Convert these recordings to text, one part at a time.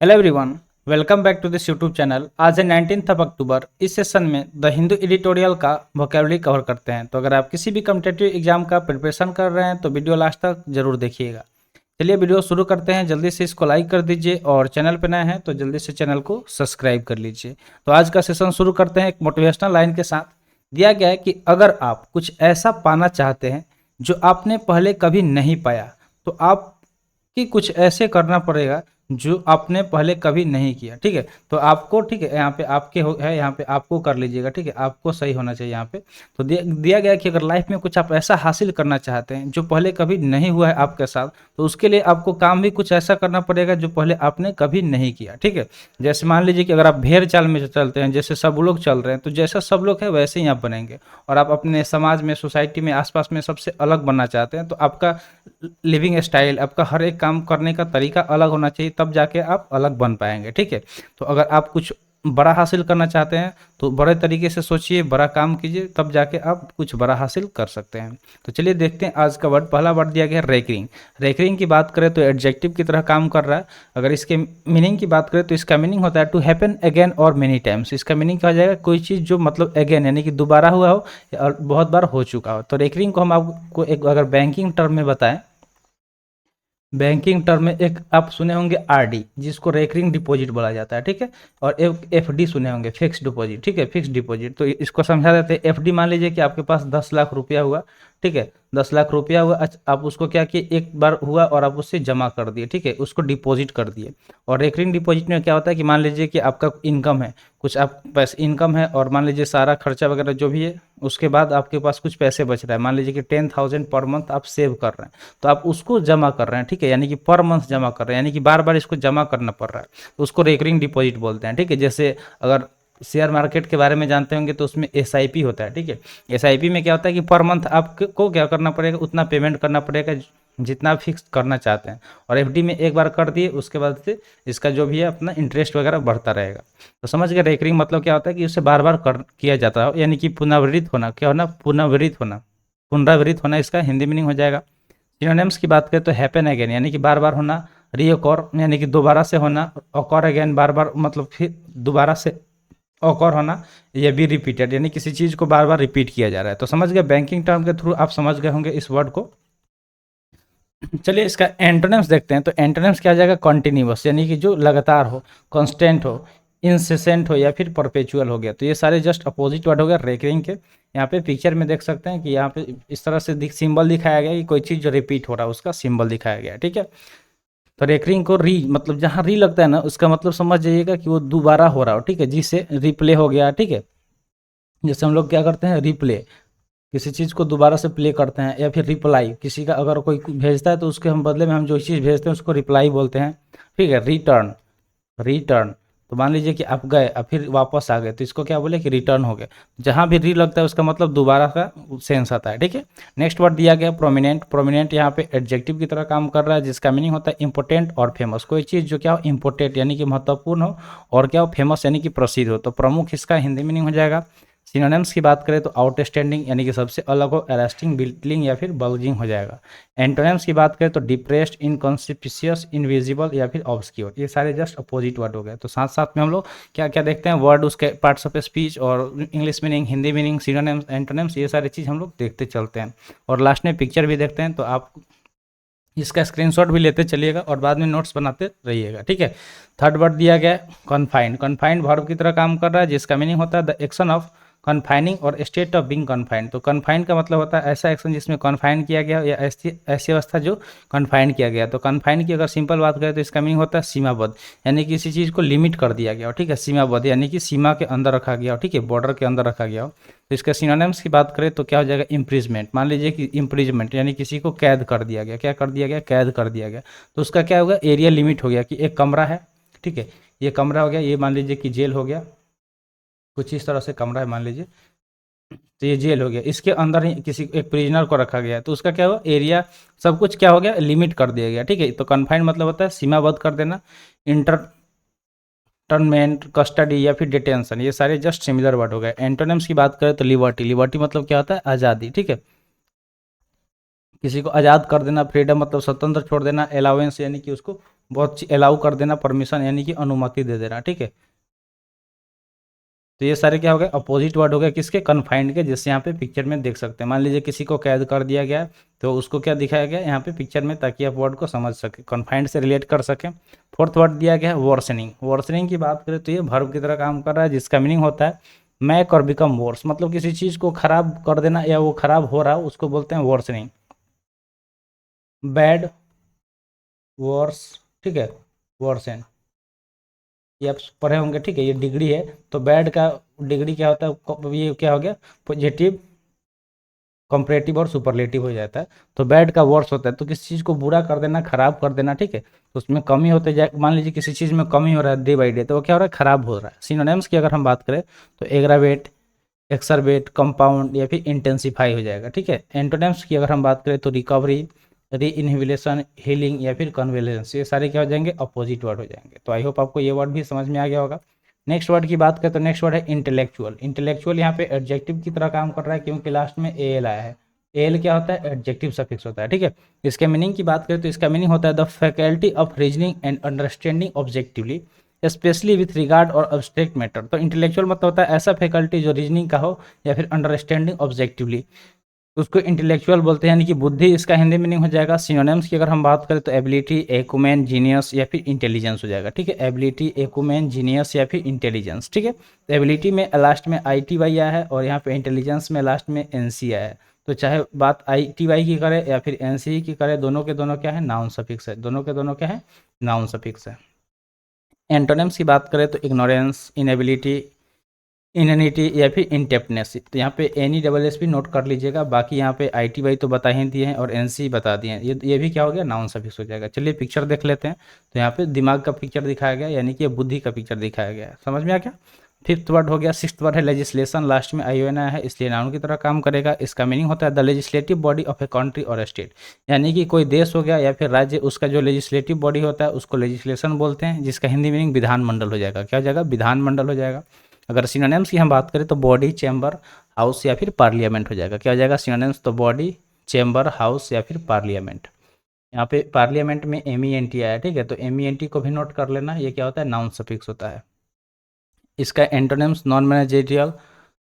Hello everyone, welcome back to this YouTube channel. आज है 19 October. इस सेशन में द हिंदू एडिटोरियल का वोकैबुलरी कवर करते हैं। तो अगर आप किसी भी कॉम्पिटिटिव एग्जाम का प्रिपरेशन कर रहे हैं तो वीडियो लास्ट तक जरूर देखिएगा। चलिए वीडियो शुरू करते हैं। जल्दी से इसको लाइक कर दीजिए और चैनल पर नए हैं तो जल्दी से चैनल को सब्सक्राइब कर लीजिए। तो आज का सेशन शुरू करते हैं एक मोटिवेशनल लाइन के साथ। दिया गया है कि अगर आप कुछ ऐसा पाना चाहते हैं जो आपने पहले कभी नहीं पाया तो आपकी कुछ ऐसे करना पड़ेगा जो आपने पहले कभी नहीं किया। ठीक है, तो आपको, ठीक है, यहाँ पे आपके है, यहाँ पे आपको कर लीजिएगा। ठीक है, आपको सही होना चाहिए यहाँ पे। तो दिया गया कि अगर लाइफ में कुछ आप ऐसा हासिल करना चाहते हैं जो पहले कभी नहीं हुआ है आपके साथ, तो उसके लिए आपको काम भी कुछ ऐसा करना पड़ेगा जो पहले आपने कभी नहीं किया। ठीक है, जैसे मान लीजिए कि अगर आप भेड़ चाल में चलते हैं, जैसे सब लोग चल रहे हैं, तो जैसा सब लोग है वैसे ही आप बनेंगे। और आप अपने समाज में, सोसाइटी में, आसपास में सबसे अलग बनना चाहते हैं, तो आपका लिविंग स्टाइल, आपका हर एक काम करने का तरीका अलग होना चाहिए, तब जाके आप अलग बन पाएंगे। ठीक है, तो अगर आप कुछ बड़ा हासिल करना चाहते हैं तो बड़े तरीके से सोचिए, बड़ा काम कीजिए, तब जाके आप कुछ बड़ा हासिल कर सकते हैं। तो चलिए देखते हैं आज का वर्ड। पहला वर्ड दिया गया है रेकरिंग। रेकरिंग की बात करें तो एडजेक्टिव की तरह काम कर रहा है। अगर इसके मीनिंग की बात करें तो इसका मीनिंग होता है टू हैपन अगेन और मेनी टाइम्स। इसका मीनिंग क्या हो जाएगा? कोई चीज़ जो मतलब अगेन यानी कि दोबारा हुआ हो और बहुत बार हो चुका हो। तो रेकरिंग को हम आपको एक अगर बैंकिंग टर्म में बताएं, बैंकिंग टर्म में एक आप सुने होंगे आरडी, जिसको रेकरिंग डिपॉजिट बोला जाता है। ठीक है, और एक एफडी सुने होंगे, फिक्स डिपॉजिट। ठीक है, फिक्स डिपॉजिट। तो इसको समझा देते हैं। एफडी मान लीजिए कि आपके पास 10 लाख रुपया हुआ। ठीक है, 10 लाख रुपया हुआ। आप उसको क्या किए, एक बार हुआ और आप उससे जमा कर दिए। ठीक है, उसको डिपॉजिट कर दिए। और रेकरिंग डिपॉजिट में क्या होता है कि मान लीजिए कि आपका इनकम है, कुछ आप पैसे इनकम है, और मान लीजिए सारा खर्चा वगैरह जो भी है, उसके बाद आपके पास कुछ पैसे बच रहा है। मान लीजिए कि 10,000 पर मंथ आप सेव कर रहे हैं, तो आप उसको जमा कर रहे हैं। ठीक है, यानी कि पर मंथ जमा कर रहे हैं, यानी कि बार बार इसको जमा करना पड़ रहा है, तो उसको रेकरिंग डिपॉजिट बोलते हैं। ठीक है, जैसे अगर शेयर मार्केट के बारे में जानते होंगे तो उसमें एसआईपी होता है। ठीक है, एसआईपी में क्या होता है कि पर मंथ आपको क्या करना पड़ेगा, उतना पेमेंट करना पड़ेगा जितना आप फिक्स करना चाहते हैं। और एफडी में एक बार कर दिए, उसके बाद से इसका जो भी है अपना इंटरेस्ट वगैरह बढ़ता रहेगा। तो समझ गए रेकरिंग मतलब क्या होता है कि उसे बार बार किया जाता है, यानी कि पुनरावृत्त होना। क्या होना? पुनरावृत्त होना, पुनरावृत्त होना इसका हिंदी मीनिंग हो जाएगा। सिनोनिम्स की बात करें तो हैपन अगेन यानी कि बार बार होना, रीअकॉर यानी कि दोबारा से होना, अकॉर अगेन बार बार मतलब फिर दोबारा से अकॉर होना, ये भी रिपीटेड यानी किसी चीज़ को बार बार रिपीट किया जा रहा है। तो समझ गए, बैंकिंग टर्म के थ्रू आप समझ गए होंगे इस वर्ड को। चलिए इसका एंटोनिम्स देखते हैं। तो एंटोनिम्स क्या आ जाएगा? कॉन्टिन्यूअस यानी कि जो लगातार हो, कांस्टेंट हो, इंसेसेंट हो, या फिर परपेचुअल हो गया। तो ये सारे जस्ट अपोजिट वर्ड हो गया रेकरिंग के। यहाँ पे पिक्चर में देख सकते हैं कि यहाँ पे इस तरह से सिंबल दिखाया गया कि कोई चीज़ जो रिपीट हो रहा है उसका सिंबल दिखाया गया है। ठीक है, तो रेकरिंग को री मतलब जहाँ री लगता है ना, उसका मतलब समझ जाइएगा कि वो दोबारा हो रहा हो। ठीक है, जिससे रिप्ले हो गया। ठीक है, जैसे हम लोग क्या करते हैं, रिप्ले, किसी चीज़ को दोबारा से प्ले करते हैं, या फिर रिप्लाई, किसी का अगर कोई भेजता है तो उसके हम बदले में हम जो चीज़ भेजते हैं उसको रिप्लाई बोलते हैं। ठीक है, रिटर्न, रिटर्न। तो मान लीजिए कि आप गए और फिर वापस आ गए, तो इसको क्या बोले कि रिटर्न हो गए। जहाँ भी री लगता है उसका मतलब दोबारा का सेंस आता है। ठीक है, नेक्स्ट वर्ड दिया गया प्रोमिनेंट। प्रोमिनेंट यहाँ पे एडजेक्टिव की तरह काम कर रहा है, जिसका मीनिंग होता है इंपॉर्टेंट और फेमस। कोई चीज़ जो क्या हो, इंपॉर्टेंट यानी कि महत्वपूर्ण हो, और क्या हो, फेमस यानी कि प्रसिद्ध हो। तो प्रमुख इसका हिंदी मीनिंग हो जाएगा। सिनोनिम्स की बात करें तो आउटस्टैंडिंग यानी कि सबसे अलग हो, अरेस्टिंग, बिल्टलिंग या फिर बल्जिंग हो जाएगा। एंटोनिम्स की बात करें तो डिप्रेस्ड, इनकॉन्स्पिशियस, इनविजिबल या फिर ऑब्सक्योर। ये सारे जस्ट अपोजिट वर्ड हो गए। तो साथ साथ में हम लोग क्या क्या देखते हैं, वर्ड, उसके पार्ट्स ऑफ स्पीच और English meaning, Hindi meaning, synonyms, antonyms, ये सारी चीज़ हम लोग देखते चलते हैं। और लास्ट में पिक्चर भी देखते हैं, तो आप इसका स्क्रीनशॉट भी लेते चलिएगा और बाद में नोट्स बनाते रहिएगा। ठीक है, थर्ड वर्ड दिया गया है कन्फाइंड। कन्फाइंड वर्ब की तरह काम कर रहा है, जिसका मीनिंग होता है द एक्शन ऑफ कन्फाइनिंग और स्टेट ऑफ बीइंग कन्फाइंड। तो कन्फाइंड का मतलब होता है ऐसा एक्शन जिसमें कन्फाइन किया गया, या ऐसी अवस्था जो कन्फाइन किया गया। तो कन्फाइन की अगर सिंपल बात करें तो इसका मीनिंग होता है सीमाबद्ध, यानी किसी चीज़ को लिमिट कर दिया गया हो। ठीक है, सीमाबद्ध यानी कि सीमा के अंदर रखा गया हो। ठीक है, बॉर्डर के अंदर रखा गया हो। तो इसके सिनोनिम्स की बात करें तो क्या हो जाएगा? इम्प्रिजमेंट। मान लीजिए कि इम्प्रिजमेंट यानी किसी को कैद कर दिया गया। क्या कर दिया गया? कैद कर दिया गया। तो उसका क्या होगा? एरिया लिमिट हो गया कि एक कमरा है। ठीक है, ये कमरा हो गया, ये मान लीजिए कि जेल हो गया, कुछ इस तरह से कमरा है मान लीजिए, तो ये जेल हो गया। इसके अंदर ही किसी एक प्रिजनर को रखा गया है, तो उसका क्या हुआ? एरिया सब कुछ क्या हो गया? लिमिट कर दिया गया। ठीक है, तो कन्फाइंड मतलब होता है सीमाबद्ध कर देना। इंटरमेंट, कस्टडी या फिर डिटेंशन, ये सारे जस्ट सिमिलर वर्ड हो गए। एंटोनिम्स की बात करें तो लिबर्टी। लिबर्टी मतलब क्या होता है? आज़ादी। ठीक है, किसी को आज़ाद कर देना। फ्रीडम मतलब स्वतंत्र छोड़ देना। अलाउंस यानी कि उसको बहुत अलाउ कर देना, परमिशन यानी कि अनुमति दे देना, ठीक है। तो ये सारे क्या हो गए, अपोजिट वर्ड हो गए किसके, कन्फाइंड के, जैसे यहाँ पे पिक्चर में देख सकते हैं। मान लीजिए किसी को कैद कर दिया गया तो उसको क्या दिखाया गया यहाँ पे पिक्चर में, ताकि आप वर्ड को समझ सके, कन्फाइंड से रिलेट कर सकें। फोर्थ वर्ड दिया गया है वर्सनिंग। वर्सनिंग की बात करें तो ये वर्ब की तरह काम कर रहा है, जिसका मीनिंग होता है मैक और बिकम वर्स, मतलब किसी चीज़ को खराब कर देना या वो खराब हो रहा है उसको बोलते हैं वर्सनिंग। बैड, वर्स, ठीक है, वर्सन, ये आप पढ़े होंगे, ठीक है। ये डिग्री है, तो बैड का डिग्री क्या होता है, ये क्या हो गया, पॉजिटिव, कंपैरेटिव और सुपरलेटिव हो जाता है। तो बैड का वर्स होता है, तो किसी चीज़ को बुरा कर देना, खराब कर देना, ठीक है। तो उसमें कमी होते जाए, मान लीजिए किसी चीज़ में कमी हो रहा है डे बाई डे, तो वो क्या हो रहा है, खराब हो रहा है। सिनोनिम्स की अगर हम बात करें तो एग्रावेट, एक्सरबेट, कंपाउंड या फिर इंटेंसिफाई हो जाएगा, ठीक है। एंटोनिम्स की अगर हम बात करें तो रिकवरी, री इनहिबिलेशन, हीलिंग या फिर कन्वेलेंस, ये सारे क्या हो जाएंगे, अपोजिट वर्ड हो जाएंगे। तो आई होप आपको ये वर्ड भी समझ में आ गया होगा। नेक्स्ट वर्ड की बात करें तो नेक्स्ट वर्ड है इंटेलेक्चुअल। इंटेलेक्चुअल यहाँ पे एडजेक्टिव की तरह काम कर रहा है, क्योंकि लास्ट में एल आया है। एल क्या होता है, एडजेक्टिव सफिक्स होता है, ठीक है। इसके मीनिंग की बात करें तो इसका मीनिंग होता है the faculty of reasoning and understanding objectively specially with regard और अब्स्ट्रैक्ट मैटर। तो इंटेलेक्चुअल मतलब होता है ऐसा फैकल्टी जो रीजनिंग का हो या फिर अंडरस्टैंडिंग ऑब्जेक्टिवली, उसको इंटेलेक्चुअल बोलते हैं, यानी कि बुद्धि इसका हिंदी मीनिंग हो जाएगा। सिनोनिम्स की अगर हम बात करें तो एबिलिटी, एकुमेन, जीनियस या फिर इंटेलिजेंस हो जाएगा, ठीक है। एबिलिटी, एकुमेन, जीनियस या फिर इंटेलिजेंस, ठीक है। तो एबिलिटी में लास्ट में आई टी वाई आया है और यहाँ पे इंटेलिजेंस में लास्ट में एन सी आया है। तो चाहे बात आई टी वाई की करें या फिर एन सी की करें, दोनों के दोनों क्या है, नाउन सफिक्स है, दोनों के दोनों क्या है, नाउन सफिक्स है। एंटोनिम्स की बात करें तो इग्नोरेंस, इनएबिलिटी, इननिटी या फिर इनटेप्टनेस। तो यहाँ पे एनी डबल एस भी नोट कर लीजिएगा, बाकी यहाँ पे आई टी वाई तो बता ही दिए हैं और एन सी बता दिए हैं, ये भी क्या हो गया, नाउन सफिक्स हो जाएगा। चलिए पिक्चर देख लेते हैं। तो यहाँ पे दिमाग का पिक्चर दिखाया गया, यानी कि बुद्धि का पिक्चर दिखाया गया है, समझ में आ गया। फिफ्थ वर्ड हो गया। सिक्स्थ वर्ड है लेजिस्लेशन, लास्ट में आई ओ एन आया है, इसलिए नाउन की तरह काम करेगा। इसका मीनिंग होता है the legislative body of a country और स्टेट, यानी कि कोई देश हो गया या फिर राज्य, उसका जो लेजिस्लेटिव बॉडी होता है उसको लेजिस्लेशन बोलते हैं, जिसका हिंदी मीनिंग विधानमंडल हो जाएगा। क्या हो जाएगा, विधानमंडल हो जाएगा। अगर सिनोनिम्स की हम बात करें तो बॉडी, चैम्बर, हाउस या फिर पार्लियामेंट हो जाएगा। क्या हो जाएगा सिनोनिम्स, तो बॉडी, चैम्बर, हाउस या फिर पार्लियामेंट। यहाँ पे पार्लियामेंट में एम ई एन टी आया, ठीक है, तो एम ई एन टी को भी नोट कर लेना, ये क्या होता है, नाउन सफिक्स होता है। इसका antonyms non managerial,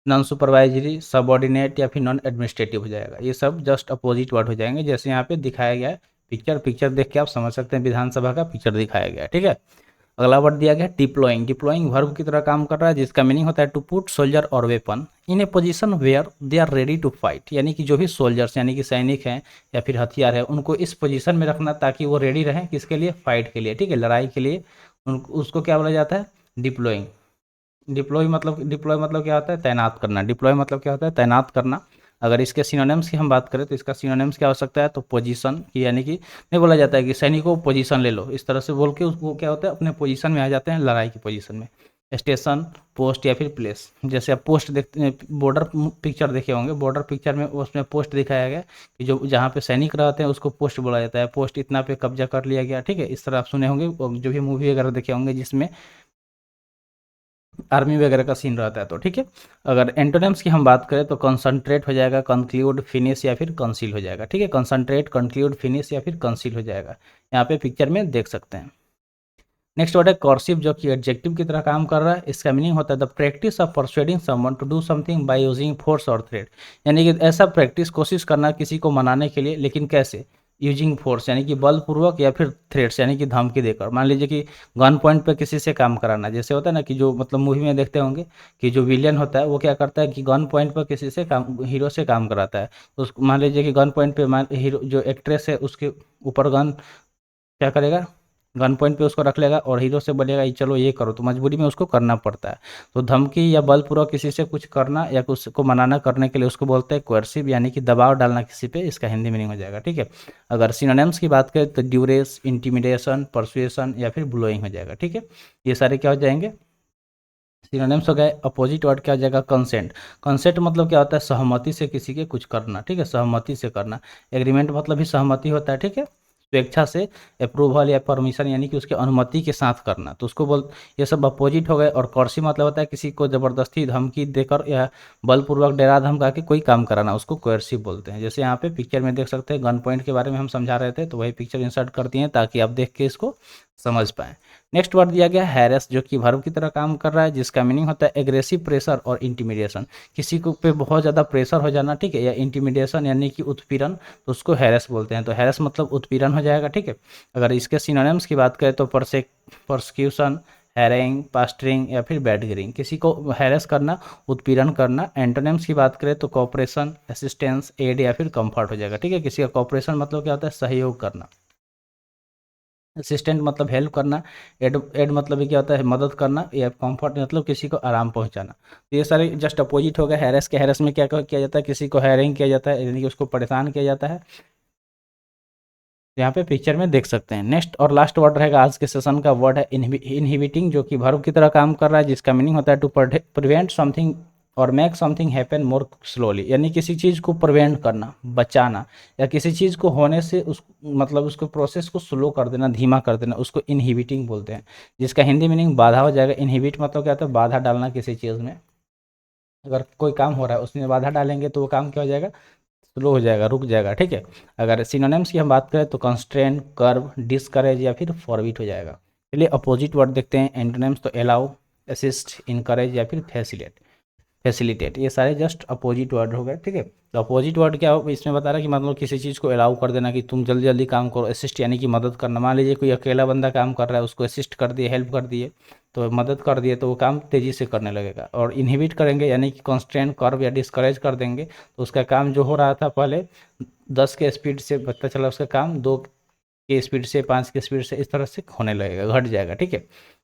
non supervisory, subordinate या फिर नॉन एडमिनिस्ट्रेटिव हो जाएगा। ये सब जस्ट अपोजिट वर्ड हो जाएंगे, जैसे यहाँ पे दिखाया गया है। पिक्चर देख के आप समझ सकते हैं, विधानसभा का पिक्चर दिखाया गया है, ठीक है। अगला वर्ड दिया गया डिप्लॉइंग। डिप्लॉइंग वर्ब की तरह काम कर रहा है, जिसका मीनिंग होता है टू पुट सोल्जर और weapon in a position where they are ready to fight, यानी कि जो भी सोल्जर्स यानी कि सैनिक हैं या फिर हथियार है, उनको इस पोजीशन में रखना ताकि वो रेडी रहें, किसके लिए, फाइट के लिए, ठीक है, लड़ाई के लिए। उसको क्या बोला जाता है, डिप्लॉइंग। डिप्लॉय मतलब क्या होता है, तैनात करना। डिप्लॉय मतलब क्या होता है, तैनात करना। अगर इसके सिनोनिम्स की हम बात करें तो इसका सिनोनिम्स क्या हो सकता है, तो पोजीशन की, यानी कि नहीं बोला जाता है कि सैनिकों पोजीशन ले लो, इस तरह से बोल के उसको क्या होता है, अपने पोजीशन में आ जाते हैं, लड़ाई की पोजीशन में। स्टेशन, पोस्ट या फिर प्लेस, जैसे आप पोस्ट देखते हैं, बॉर्डर पिक्चर देखे होंगे, बॉर्डर पिक्चर में उसमें पोस्ट दिखाया गया कि जो जहाँ पे सैनिक रहते हैं उसको पोस्ट बोला जाता है, पोस्ट इतना पे कब्जा कर लिया गया, ठीक है। इस तरह आप सुने होंगे, जो भी मूवी वगैरह देखे होंगे जिसमें आर्मी वगैरह का सीन रहता है, तो ठीक है। अगर एंटोनिम्स की हम बात करें तो कंसंट्रेट हो जाएगा, कंक्लूड, फिनिश या फिर कंसील हो जाएगा, ठीक है। कंसंट्रेट, कंक्लूड, फिनिश या फिर कंसील हो जाएगा, यहाँ पे पिक्चर में देख सकते हैं। नेक्स्ट वर्ड है कर्सिव, जो कि एडजेक्टिव की तरह काम कर रहा है। इसका मीनिंग होता है the practice of persuading someone to do something by using force और थ्रेट, यानी कि ऐसा प्रैक्टिस, कोशिश करना किसी को मनाने के लिए, लेकिन कैसे, यूजिंग फोर्स यानी कि बलपूर्वक, या फिर थ्रेट्स यानी कि धमकी देकर। मान लीजिए कि गन पॉइंट पे किसी से काम कराना, जैसे होता है ना कि जो मतलब मूवी में देखते होंगे कि जो विलियन होता है वो क्या करता है कि गन पॉइंट पर किसी से काम, हीरो से काम कराता है। तो मान लीजिए कि गन पॉइंट पे हीरो जो एक्ट्रेस है उसके ऊपर गन क्या करेगा, गन पॉइंट पे उसको रख लेगा और हीरो से बोलेगा ये चलो ये करो, तो मजबूरी में उसको करना पड़ता है। तो धमकी या बलपूर्वक किसी से कुछ करना या कुछ को मनाना करने के लिए उसको बोलते हैं कोerसिव, यानी कि दबाव डालना किसी पे, इसका हिंदी मीनिंग हो जाएगा, ठीक है। अगर सिनोनिम्स की बात करें तो ड्यूरेस, इंटिमिडेशन, परसुएशन या फिर ब्लोइंग हो जाएगा, ठीक है। ये सारे क्या हो जाएंगे, सिनोनिम्स हो गए। अपोजिट वर्ड क्या हो जाएगा, कंसेंट। कंसेंट मतलब क्या होता है, सहमति से किसी के कुछ करना, ठीक है, सहमति से करना। एग्रीमेंट मतलब भी सहमति होता है, ठीक है, स्वेच्छा से, अप्रूवल या परमिशन यानी कि उसके अनुमति के साथ करना, तो उसको बोल, ये सब अपोजिट हो गए। और कोerसिव मतलब होता है किसी को ज़बरदस्ती धमकी देकर या बलपूर्वक डरा धमका के कोई काम कराना, उसको कोerसिव बोलते हैं। जैसे यहाँ पे पिक्चर में देख सकते हैं, गन पॉइंट के बारे में हम समझा रहे थे, तो वही पिक्चर इंसर्ट कर दिए हैं ताकि आप देख के इसको समझ पाएँ। नेक्स्ट वर्ड दिया गया है हैरेस, जो कि वर्ब की तरह काम कर रहा है, जिसका मीनिंग होता है एग्रेसिव प्रेशर और इंटिमिडेशन। किसी को पे बहुत ज़्यादा प्रेशर हो जाना, ठीक है, या इंटिमिडेशन यानी कि उत्पीड़न, तो उसको हैरेस बोलते हैं। तो हैरेस मतलब उत्पीड़न हो जाएगा, ठीक है। अगर इसके सिनोनिम्स की बात करें तो परसिक्यूशन, हैरिंग, पास्टरिंग या फिर बैडगरिंग। किसी को हैरेस करना, उत्पीड़न करना। एंटोनिम्स की बात करें तो कोऑपरेशन, असिस्टेंस, एड या फिर कंफर्ट हो जाएगा, ठीक है। किसी का कोऑपरेशन मतलब क्या होता है, सहयोग करना। असिस्टेंट मतलब हेल्प करना। एड एड मतलब ये क्या होता है, मदद करना। या कंफर्ट मतलब किसी को आराम पहुंचाना। तो ये सारे जस्ट अपोजिट हो गए। हैरेस के हैरेस में क्या किया जाता है, किसी को हैरिंग किया जाता है, यानी कि उसको परेशान किया जाता है। यहाँ पे पिक्चर में देख सकते हैं। नेक्स्ट और लास्ट वर्ड रहेगा आज के सेशन का, वर्ड है इनहिबिटिंग, जो कि वर्ब की तरह काम कर रहा है, जिसका मीनिंग होता है टू प्रिवेंट समथिंग और मेक समथिंग हैपन मोर स्लोली। यानी किसी चीज़ को प्रिवेंट करना, बचाना, या किसी चीज़ को होने से उस मतलब उसको प्रोसेस को स्लो कर देना, धीमा कर देना, उसको इनहिबिटिंग बोलते हैं। जिसका हिंदी मीनिंग बाधा हो जाएगा। इनहिबिट मतलब क्या होता है, बाधा डालना किसी चीज़ में। अगर कोई काम हो रहा है उसमें बाधा डालेंगे तो वो काम क्या हो जाएगा, स्लो हो जाएगा, रुक जाएगा, ठीक है। अगर सिनोनिम्स की हम बात करें तो कंस्ट्रेंट, कर्व, डिस्करेज या फिर फॉरबिट हो जाएगा। चलिए अपोजिट वर्ड देखते हैं। एंटोनिम्स तो अलाउ, असिस्ट, इनकरेज या फिर फैसिलिटेट। ये सारे जस्ट अपोजिट वर्ड हो गए, ठीक है। तो अपोजिट वर्ड क्या हो, इसमें बता रहा है कि मतलब किसी चीज़ को अलाउ कर देना कि तुम जल्दी जल्दी काम करो। असिस्ट यानी कि मदद करना। मान लीजिए कोई अकेला बंदा काम कर रहा है, उसको असिस्ट कर दिए, हेल्प कर दिए, तो मदद कर दिए, तो वो काम तेज़ी से करने लगेगा। और इनहिबिट करेंगे यानी कि कॉन्स्टेंट, कर्व या डिस्करेज कर देंगे, तो उसका काम जो हो रहा था पहले 10 के स्पीड से, पता चला उसका काम 2 के स्पीड से, 5 के स्पीड से, इस तरह से होने लगेगा, घट जाएगा, ठीक है।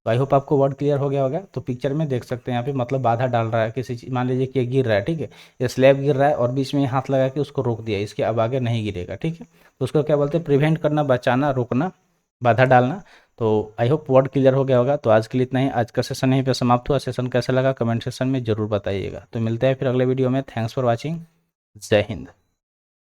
तो आई होप आपको वर्ड क्लियर हो गया होगा। तो पिक्चर में देख सकते हैं यहाँ पे मतलब बाधा डाल रहा है किसी चीज, मान लीजिए कि ये गिर रहा है, ठीक है, ये स्लैब गिर रहा है और बीच में हाथ लगा के उसको रोक दिया, इसके अब आगे नहीं गिरेगा, ठीक है। तो उसको क्या बोलते हैं, प्रिवेंट करना, बचाना, रोकना, बाधा डालना। तो आई होप वर्ड क्लियर हो गया होगा। तो आज के लिए इतना ही। आज का सेशन यहीं पे समाप्त हुआ। सेशन कैसा लगा कमेंट सेक्शन में जरूर बताइएगा। तो मिलते हैं फिर अगले वीडियो में। Thanks for watching. जय हिंद।